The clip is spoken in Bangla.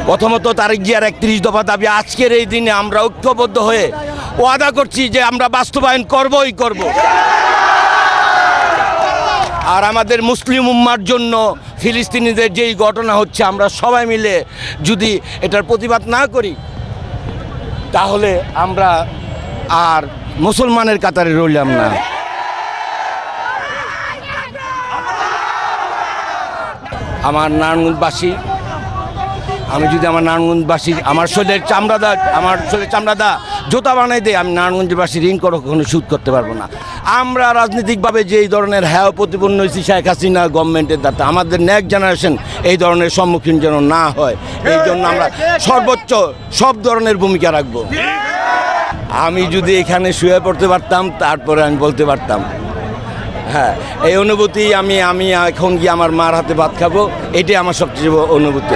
প্রথমত তারেক জিয়ার 31 দফা দাবি আজকের এই দিনে আমরা ঐক্যবদ্ধ হয়ে ওয়াদা করছি যে আমরা বাস্তবায়ন করবই করব। আর আমাদের মুসলিম উম্মার জন্য ফিলিস্তিনিদের যেই ঘটনা হচ্ছে আমরা সবাই মিলে যদি এটার প্রতিবাদ না করি তাহলে আমরা আর মুসলমানের কাতারে রইলাম না। আমার নারায়ণগঞ্জবাসী, আমি যদি আমার নারায়ণগঞ্জবাসী আমার শরীরের চামড়াদা জোতা বানাই দেয়, আমি নারায়ণগঞ্জবাসী ঋণ কখনো শোধ করতে পারবো না। আমরা রাজনৈতিকভাবে যে এই ধরনের হ্যায় প্রতিপন্ন হয়েছি শেখ হাসিনা গভর্নমেন্টের দ্বারা, আমাদের নেক্সট জেনারেশন এই ধরনের সম্মুখীন যেন না হয়, এই জন্য আমরা সর্বোচ্চ সব ধরনের ভূমিকা রাখব। আমি যদি এখানে শুয়ে পড়তে পারতাম তারপরে আমি বলতে পারতাম, হ্যাঁ এই অনুভূতি আমি এখন গিয়ে আমার মার হাতে ভাত খাবো, এটাই আমার সবচেয়ে অনুভূতি।